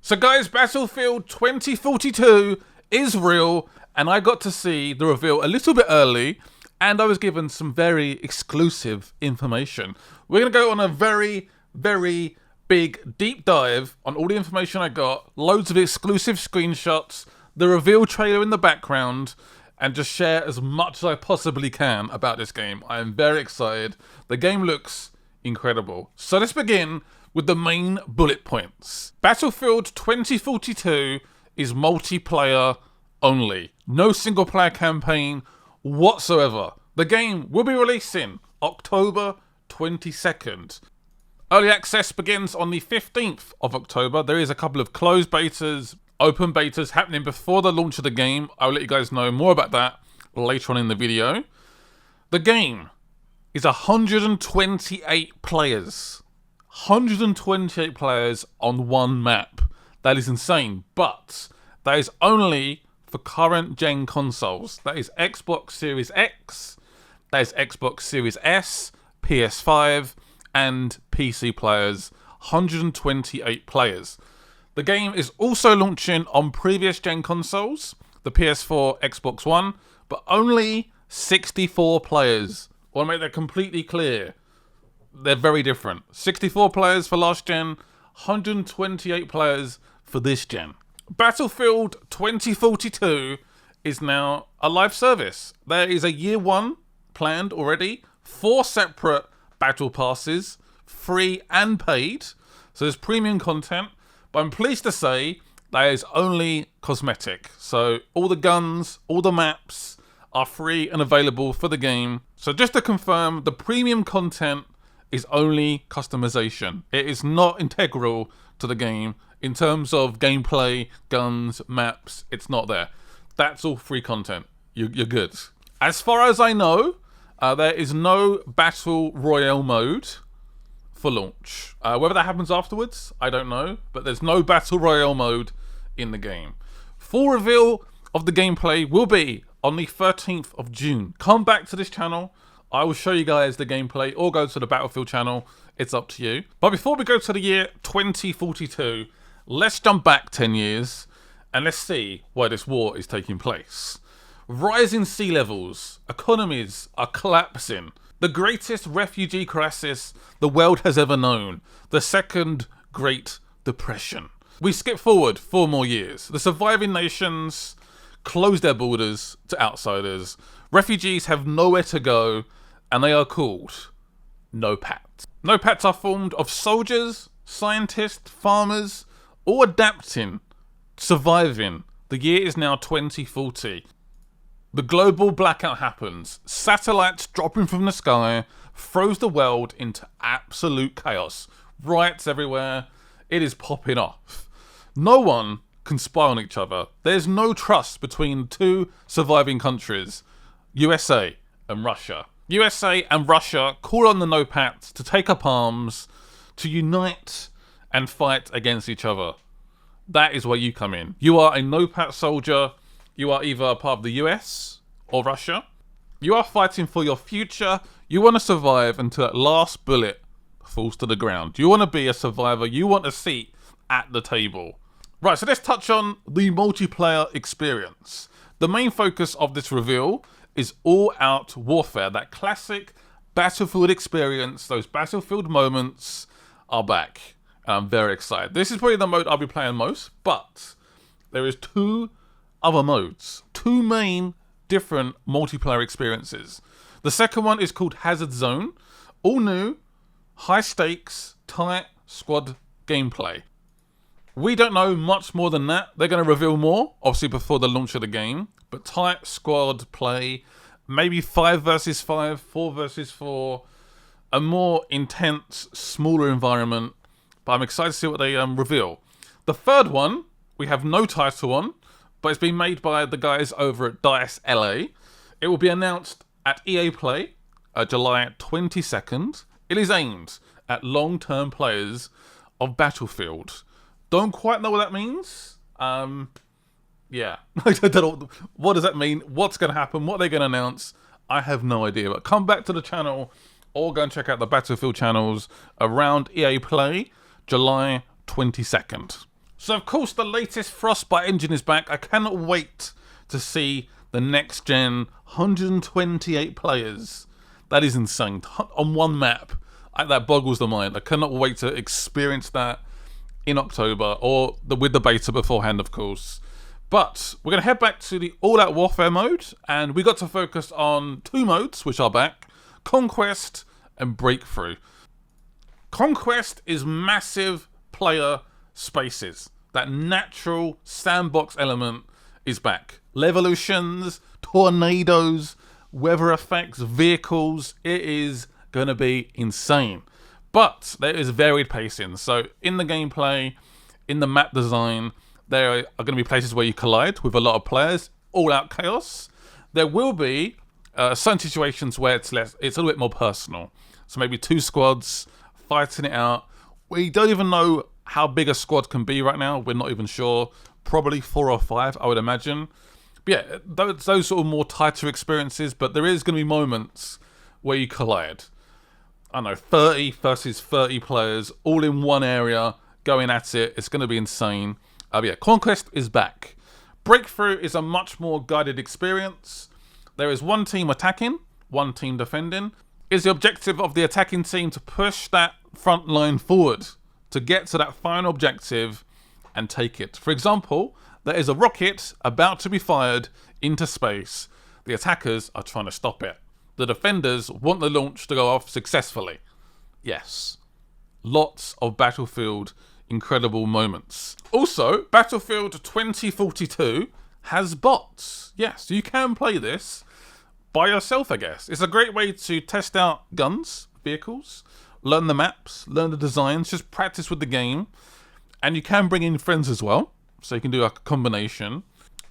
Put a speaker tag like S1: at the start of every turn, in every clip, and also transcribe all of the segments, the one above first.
S1: So guys, Battlefield 2042 is real, and I got to see the reveal a little bit early, and I was given some very exclusive information. We're going to go on a very, very big deep dive on all the information I got, loads of exclusive screenshots, the reveal trailer in the background, and just share as much as I possibly can about this game. I am very excited. The game looks incredible. So let's begin with the main bullet points. Battlefield 2042 is multiplayer only. No single player campaign whatsoever. The game will be releasing October 22nd. Early access begins on the 15th of October. There is a couple of closed betas, open betas happening before the launch of the game. I'll let you guys know more about that later on in the video. The game is 128 players. 128 players on one map. That is insane, but that is only for current gen consoles. That is Xbox Series X, that is Xbox Series S, PS5, and PC players. 128 players. The game is also launching on previous gen consoles, the PS4, Xbox One, but only 64 players. I want to make that completely clear. They're very different. 64 players for last gen, 128 players for this gen. Battlefield 2042 is now a live service. There is a year one planned already, 4 separate battle passes, free and paid. So there's premium content, but I'm pleased to say that is only cosmetic. So all the guns, all the maps are free and available for the game. So just to confirm, the premium content is only customization. It is not integral to the game in terms of gameplay, guns, maps. It's not there. That's all free content. You're good. As far as I know, there is no Battle Royale mode for launch. Whether that happens afterwards, I don't know, but there's no Battle Royale mode in the game. Full reveal of the gameplay will be on the 13th of June. Come back to this channel. I will show you guys the gameplay, or go to the Battlefield channel. It's up to you. But before we go to the year 2042, let's jump back 10 years and let's see where this war is taking place. Rising sea levels, economies are collapsing. The greatest refugee crisis the world has ever known. The second Great Depression. We skip forward 4 more years. The surviving nations close their borders to outsiders. Refugees have nowhere to go, and they are called No-Pats. No-Pats are formed of soldiers, scientists, farmers, all adapting, surviving. The year is now 2040. The global blackout happens. Satellites dropping from the sky throws the world into absolute chaos. Riots everywhere. It is popping off. No one can spy on each other. There's no trust between 2 surviving countries, USA and Russia. USA and Russia call on the No-Pats to take up arms, to unite and fight against each other. That is where you come in. You are a No-Pat soldier. You are either a part of the US or Russia. You are fighting for your future. You want to survive until that last bullet falls to the ground. You want to be a survivor. You want a seat at the table. Right, so let's touch on the multiplayer experience. The main focus of this reveal is all-out warfare. That classic Battlefield experience, those Battlefield moments are back. And I'm very excited. This is probably the mode I'll be playing most, but there is 2 other modes. 2 main different multiplayer experiences. The second one is called Hazard Zone. All new, high stakes, tight squad gameplay. We don't know much more than that. They're going to reveal more, obviously, before the launch of the game. But tight squad play, maybe 5 versus 5, 4 versus 4, a more intense, smaller environment. But I'm excited to see what they reveal. The third one, we have no title on, but it's been made by the guys over at DICE LA. It will be announced at EA Play, July 22nd. It is aimed at long-term players of Battlefield. Don't quite know what that means. Yeah, I don't know. What does that mean? What's going to happen? What are they going to announce? I have no idea. But come back to the channel or go and check out the Battlefield channels around EA Play, July 22nd. So of course the latest Frostbite engine is back. I cannot wait to see the next gen 128 players. That is insane. On one map. That boggles the mind. I cannot wait to experience that in October, or with the beta beforehand, of course. But we're going to head back to the all-out warfare mode, and we got to focus on 2 modes, which are back: Conquest and Breakthrough. Conquest is massive player spaces. That natural sandbox element is back. Levolutions, tornadoes, weather effects, vehicles. It is going to be insane. But there is varied pacing. So in the gameplay, in the map design, there are going to be places where you collide with a lot of players, all out chaos. There will be certain situations where it's a little bit more personal. So maybe 2 squads fighting it out. We don't even know how big a squad can be right now. We're not even sure. Probably 4 or 5, I would imagine. But yeah, those sort of more tighter experiences. But there is going to be moments where you collide. I don't know, 30 versus 30 players, all in one area, going at it. It's going to be insane. Yeah, Conquest is back. Breakthrough is a much more guided experience. There is 1 team attacking, 1 team defending. Is the objective of the attacking team to push that front line forward, to get to that final objective and take it. For example, there is a rocket about to be fired into space. The attackers are trying to stop it. The defenders want the launch to go off successfully. Yes. Lots of Battlefield incredible moments. Also, Battlefield 2042 has bots. Yes, you can play this by yourself, I guess. It's a great way to test out guns, vehicles, learn the maps, learn the designs, just practice with the game. And you can bring in friends as well, so you can do a combination.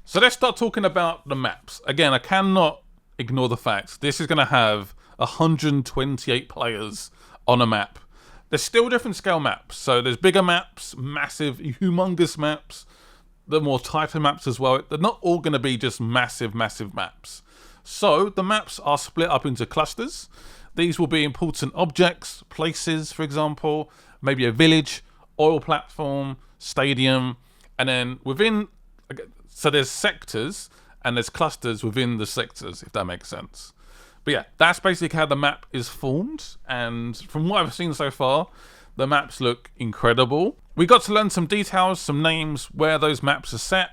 S1: So let's start talking about the maps. Again, I cannot ignore the fact this is going to have 128 players on a map. There's still different scale maps. So there's bigger maps, massive, humongous maps, the more tighter maps as well. They're not all going to be just massive, massive maps. So the maps are split up into clusters. These will be important objects, places, for example, maybe a village, oil platform, stadium, and then within, so there's sectors and there's clusters within the sectors, if that makes sense. But yeah, that's basically how the map is formed. And from what I've seen so far, the maps look incredible. We got to learn some details, some names, where those maps are set,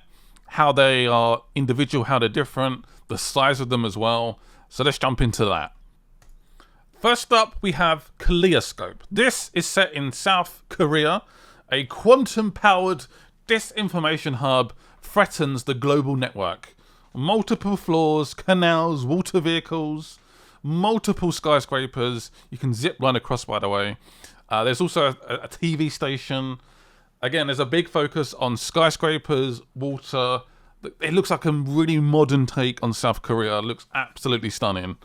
S1: how they are individual, how they're different, the size of them as well. So let's jump into that. First up, we have Kaleidoscope. This is set in South Korea. A quantum-powered disinformation hub threatens the global network. Multiple floors, canals, water vehicles, multiple skyscrapers. You can zip line across, by the way. There's also a TV station. Again, there's a big focus on skyscrapers, water. It looks like a really modern take on South Korea. It looks absolutely stunning.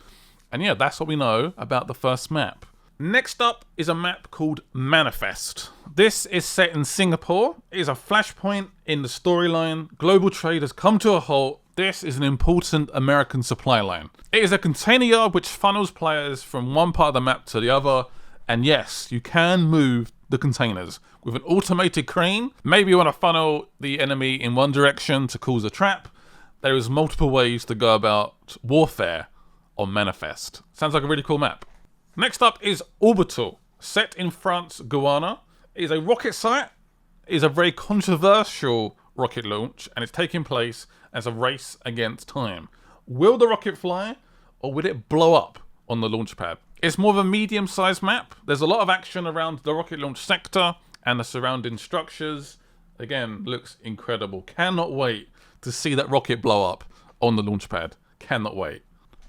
S1: And yeah, that's what we know about the first map. Next up is a map called Manifest. This is set in Singapore. It is a flashpoint in the storyline. Global trade has come to a halt. This is an important American supply line. It is a container yard which funnels players from one part of the map to the other. And yes, you can move the containers with an automated crane. Maybe you want to funnel the enemy in one direction to cause a trap. There is multiple ways to go about warfare on Manifest. Sounds like a really cool map. Next up is Orbital, set in France, Guyana. It is a rocket site. It is a very controversial rocket launch, and it's taking place as a race against time. Will the rocket fly, or will it blow up on the launch pad? It's more of a medium-sized map. There's a lot of action around the rocket launch sector and the surrounding structures. Again, looks incredible. Cannot wait to see that rocket blow up on the launch pad. Cannot wait.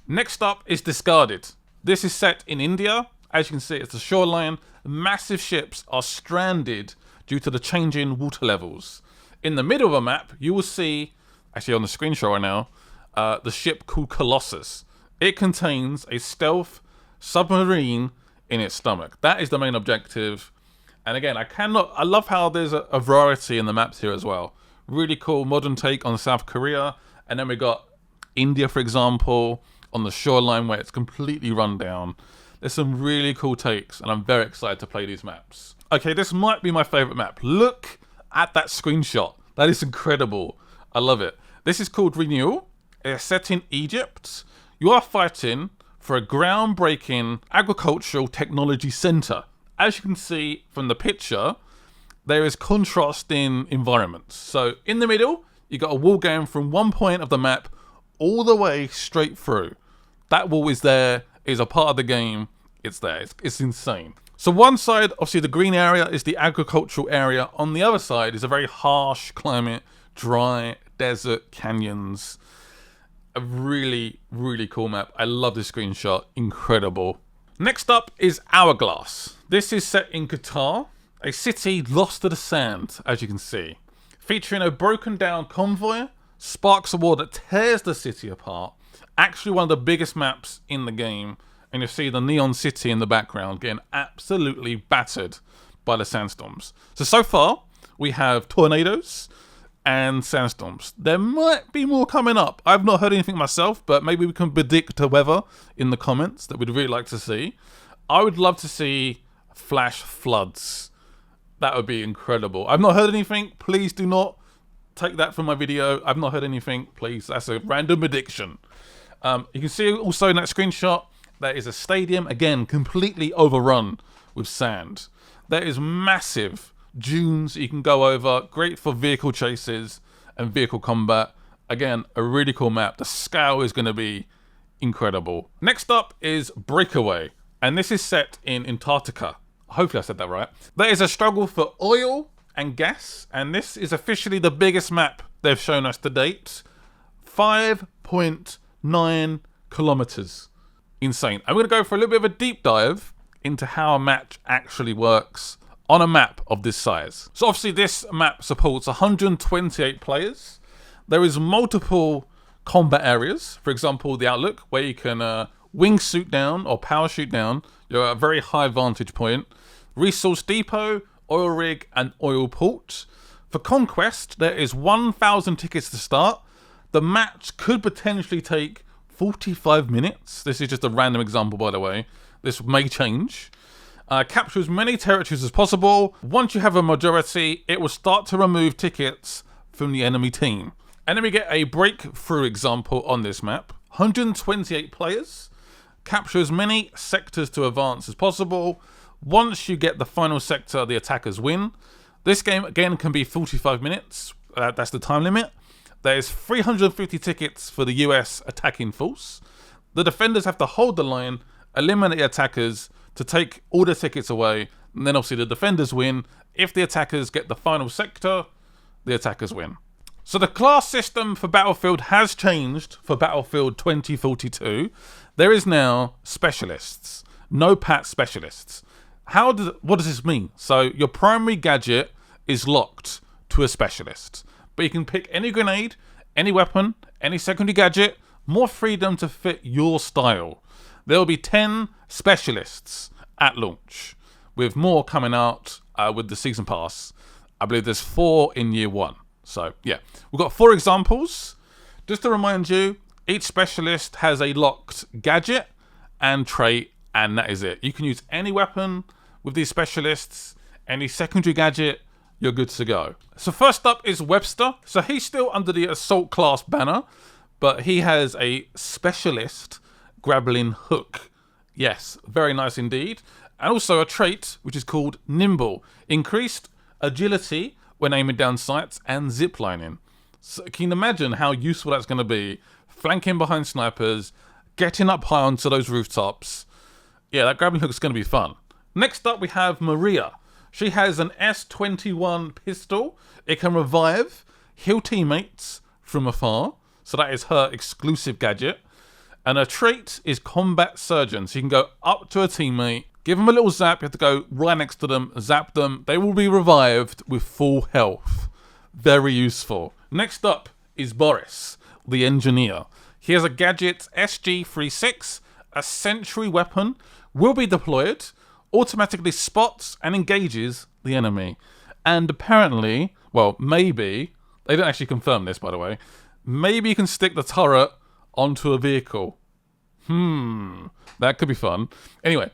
S1: Next up is Discarded. This is set in India. As you can see, it's a shoreline. Massive ships are stranded due to the changing water levels. In the middle of a map, you will see, actually on the screenshot right now, the ship called Colossus. It contains a stealth submarine in its stomach. That is the main objective. And again, I love how there's a variety in the maps here as well. Really cool modern take on South Korea. And then we got India, for example, on the shoreline where it's completely run down. There's some really cool takes, and I'm very excited to play these maps. Okay, this might be my favorite map. Look at that screenshot. That is incredible. I love it. This is called Renewal. It's set in Egypt. You are fighting for a groundbreaking agricultural technology center. As you can see from the picture, there is contrasting environments. So in the middle, you got a wall going from one point of the map all the way straight through. That wall is there, is a part of the game. It's there. It's insane. So one side, obviously the green area is the agricultural area. On the other side is a very harsh climate, dry desert, canyons. A really, really cool map. I love this screenshot. Incredible. Next up is Hourglass. This is set in Qatar, a city lost to the sand, as you can see. Featuring a broken down convoy, sparks of war that tears the city apart. Actually one of the biggest maps in the game. And you see the neon city in the background getting absolutely battered by the sandstorms. So far, we have tornadoes and sandstorms. There might be more coming up. I've not heard anything myself, but maybe we can predict the weather in the comments that we'd really like to see. I would love to see flash floods. That would be incredible. I've not heard anything. Please do not take that from my video. I've not heard anything. Please, that's a random prediction. You can see also in that screenshot, there is a stadium, again, completely overrun with sand. There is massive dunes you can go over, great for vehicle chases and vehicle combat. Again, a really cool map. The scale is going to be incredible. Next up is Breakaway, and this is set in Antarctica. Hopefully I said that right. There is a struggle for oil and gas, and this is officially the biggest map they've shown us to date. 5.9 kilometers. Insane. I'm going to go for a little bit of a deep dive into how a match actually works on a map of this size. So obviously this map supports 128 players. There is multiple combat areas. For example, the Outlook, where you can wingsuit down or parachute down. You're at a very high vantage point. Resource depot, oil rig, and oil port. For Conquest, there is 1,000 tickets to start. The match could potentially take 45 minutes. This is just a random example, by the way. This may change. Capture as many territories as possible. Once you have a majority, it will start to remove tickets from the enemy team. And then we get a breakthrough example on this map. 128 players. Capture as many sectors to advance as possible. Once you get the final sector, the attackers win. This game, again, can be 45 minutes. That's the time limit. There's 350 tickets for the US attacking force. The defenders have to hold the line, eliminate the attackers to take all the tickets away, and then obviously the defenders win. If the attackers get the final sector, the attackers win. So the class system for Battlefield has changed for Battlefield 2042. There is now specialists, no pat specialists. What does this mean? So your primary gadget is locked to a specialist. But you can pick any grenade, any weapon, any secondary gadget, more freedom to fit your style. There will be 10 specialists at launch, with more coming out with the season pass. I believe there's 4 in year 1. So yeah, we've got 4 examples. Just to remind you, each specialist has a locked gadget and trait, and that is it. You can use any weapon with these specialists, any secondary gadget, you're good to go. So first up is Webster. So he's still under the assault class banner, but he has a specialist grappling hook. Yes, very nice indeed. And also a trait which is called Nimble. Increased agility when aiming down sights and ziplining. So can you imagine how useful that's going to be? Flanking behind snipers, getting up high onto those rooftops. Yeah, that grappling hook is going to be fun. Next up we have Maria. She has an S21 pistol. It can revive, heal teammates from afar. So that is her exclusive gadget. And her trait is Combat Surgeon. So you can go up to a teammate, give them a little zap. You have to go right next to them, zap them. They will be revived with full health. Very useful. Next up is Boris, the engineer. He has a gadget SG36. A sentry weapon will be deployed, automatically spots and engages the enemy. And apparently, well, maybe, they don't actually confirm this, by the way, maybe you can stick the turret onto a vehicle. That could be fun. Anyway,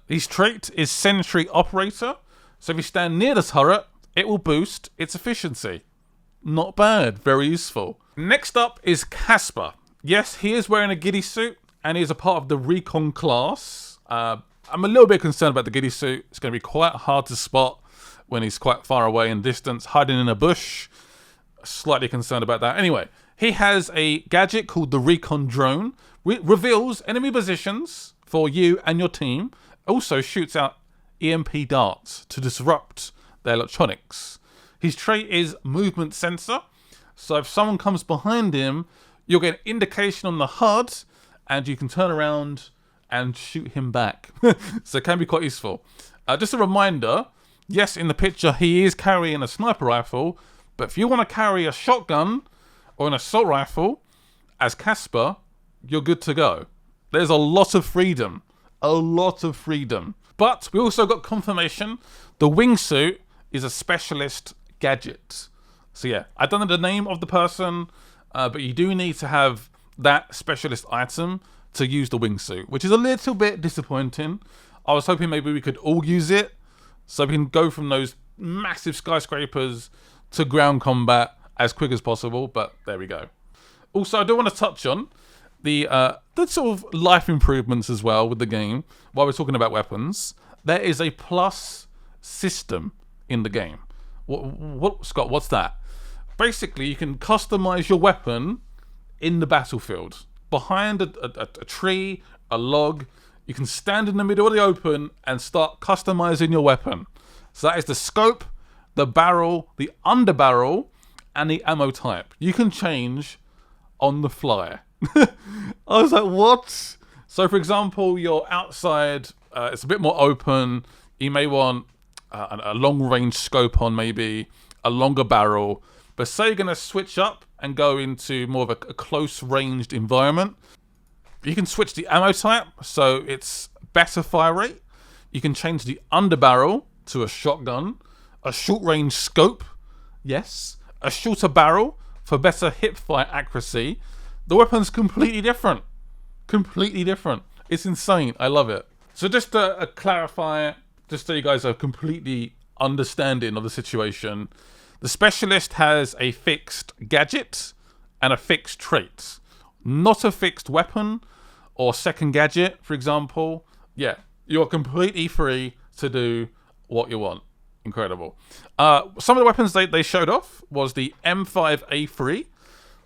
S1: his trait is Sentry Operator. So if you stand near the turret, it will boost its efficiency. Not bad, very useful. Next up is Casper. Yes, he is wearing a giddy suit and he is a part of the recon class. I'm a little bit concerned about the giddy suit. It's going to be quite hard to spot when he's quite far away in distance, hiding in a bush. Slightly concerned about that. Anyway, he has a gadget called the Recon Drone. Reveals enemy positions for you and your team. Also shoots out EMP darts to disrupt their electronics. His trait is movement sensor. So if someone comes behind him, you'll get an indication on the HUD and you can turn around and shoot him back. So it can be quite useful. Just a reminder, yes, in the picture he is carrying a sniper rifle, but if you want to carry a shotgun or an assault rifle as Casper, you're good to go. There's a lot of freedom. A lot of freedom. But we also got confirmation the wingsuit is a specialist gadget. So yeah, I don't know the name of the person, but you do need to have that specialist item to use the wingsuit, which is a little bit disappointing. I was hoping maybe we could all use it so we can go from those massive skyscrapers to ground combat as quick as possible, but there we go. Also, I do want to touch on the sort of life improvements as well with the game. While we're talking about weapons, there is a plus system in the game. What Scott, what's that? Basically, you can customize your weapon in the battlefield. Behind a tree, a log, you can stand in the middle of the open and start customizing your weapon. So that is the scope, the barrel, the underbarrel, and the ammo type. You can change on the fly. I was like, what? So for example, you're outside, it's a bit more open. You may want a long range scope on, maybe a longer barrel. But say you're going to switch up and go into more of a close ranged environment. You can switch the ammo type, so it's better fire rate. You can change the underbarrel to a shotgun, a short range scope, yes, a shorter barrel for better hip fire accuracy. The weapon's completely different. Completely different. It's insane. I love it. So just to clarify, just so you guys are completely understanding of the situation, the specialist has a fixed gadget and a fixed trait. Not a fixed weapon or second gadget, for example. Yeah, you're completely free to do what you want. Incredible. Some of the weapons they showed off was the M5A3,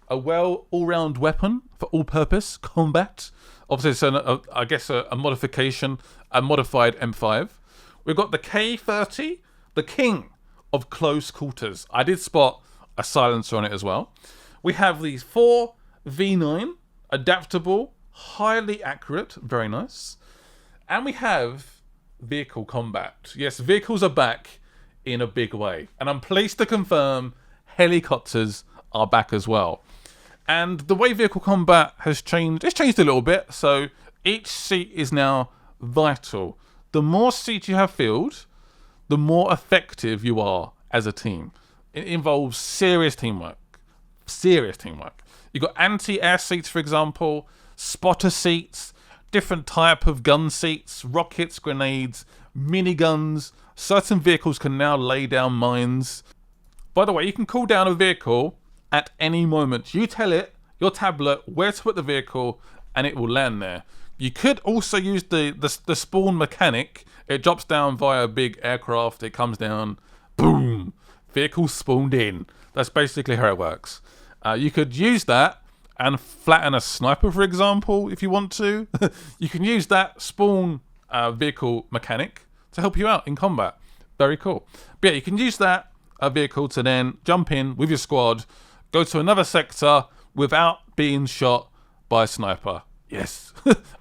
S1: a all-round weapon for all-purpose combat. Obviously, it's a modification, a modified M5. We've got the K30, the king of close quarters. I did spot a silencer on it as well. We have these 4v9, adaptable, highly accurate, very nice. And we have vehicle combat. Yes, vehicles are back in a big way. And I'm pleased to confirm helicopters are back as well. And the way vehicle combat has changed, it's changed a little bit. So each seat is now vital. The more seats you have filled, the more effective you are as a team. It involves serious teamwork. Serious teamwork. You've got anti-air seats, for example, spotter seats, different type of gun seats, rockets, grenades, miniguns. Certain vehicles can now lay down mines. By the way, you can cool down a vehicle at any moment. You tell it, your tablet, where to put the vehicle, and it will land there. You could also use the spawn mechanic. It drops down via a big aircraft. It comes down, boom, vehicle spawned in. That's basically how it works. You could use that and flatten a sniper, for example, if you want to. You can use that spawn vehicle mechanic to help you out in combat. Very cool. But yeah, you can use that vehicle to then jump in with your squad, go to another sector without being shot by a sniper. Yes,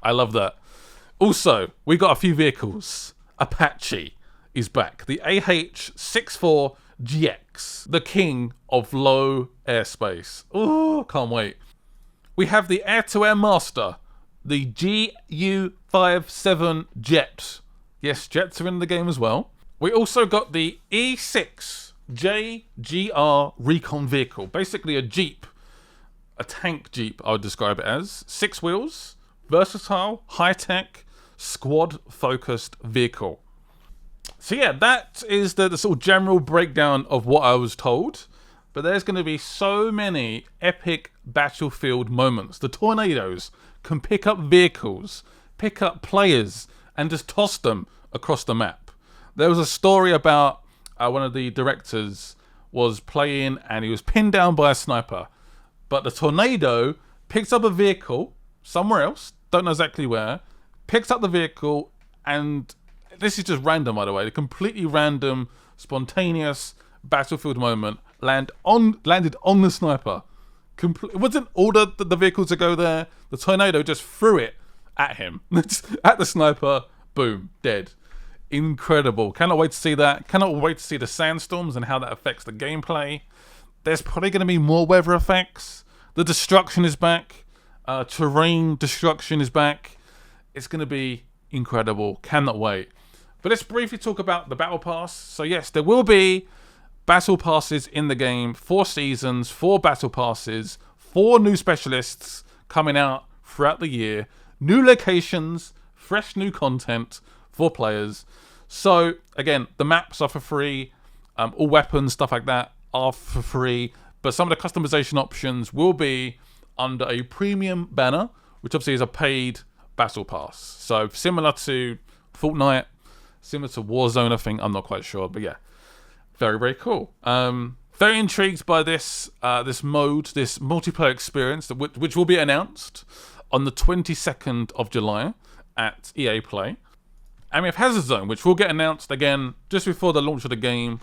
S1: I love that. Also, we got a few vehicles. Apache is back. The AH-64GX, the king of low airspace. Oh, can't wait. We have the air-to-air master, the GU-57 jet. Yes, jets are in the game as well. We also got the E6 JGR recon vehicle, basically a jeep. A tank jeep, I would describe it as. 6 wheels, versatile, high-tech, squad-focused vehicle. So yeah, that is the sort of general breakdown of what I was told. But there's going to be so many epic battlefield moments. The tornadoes can pick up vehicles, pick up players, and just toss them across the map. There was a story about one of the directors was playing and he was pinned down by a sniper. But the tornado picks up a vehicle somewhere else, don't know exactly where, picks up the vehicle, and this is just random, by the way, a completely random, spontaneous battlefield moment landed on the sniper. It wasn't ordered the vehicle to go there. The tornado just threw it at him, at the sniper. Boom, dead. Incredible. Cannot wait to see that. Cannot wait to see the sandstorms and how that affects the gameplay. There's probably going to be more weather effects. The destruction is back. Terrain destruction is back. It's going to be incredible. Cannot wait. But let's briefly talk about the Battle Pass. So yes, there will be Battle Passes in the game. 4 seasons, 4 Battle Passes, 4 new specialists coming out throughout the year. New locations, fresh new content for players. So again, the maps are for free. All weapons, stuff like that are for free. But some of the customization options will be under a premium banner, which obviously is a paid Battle Pass. So similar to Fortnite, similar to Warzone, I think. I'm not quite sure, but yeah. Very, very cool. Very intrigued by this this mode, this multiplayer experience, which will be announced on the 22nd of July at EA Play. And we have Hazard Zone, which will get announced again just before the launch of the game.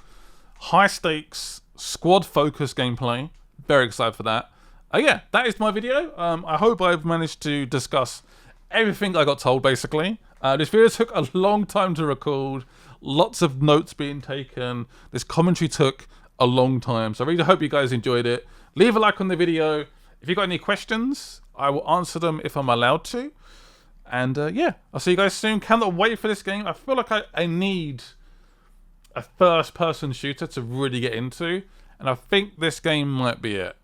S1: High stakes, squad focused gameplay. Very excited for that. Yeah, that is my video. I hope I've managed to discuss everything I got told, basically. This video took a long time to record. Lots of notes being taken. This commentary took a long time. So I really hope you guys enjoyed it. Leave a like on the video. If you've got any questions, I will answer them if I'm allowed to. And yeah, I'll see you guys soon. Cannot wait for this game. I feel like I need a first-person shooter to really get into. And I think this game might be it.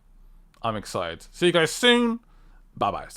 S1: I'm excited. See you guys soon. Bye-bye.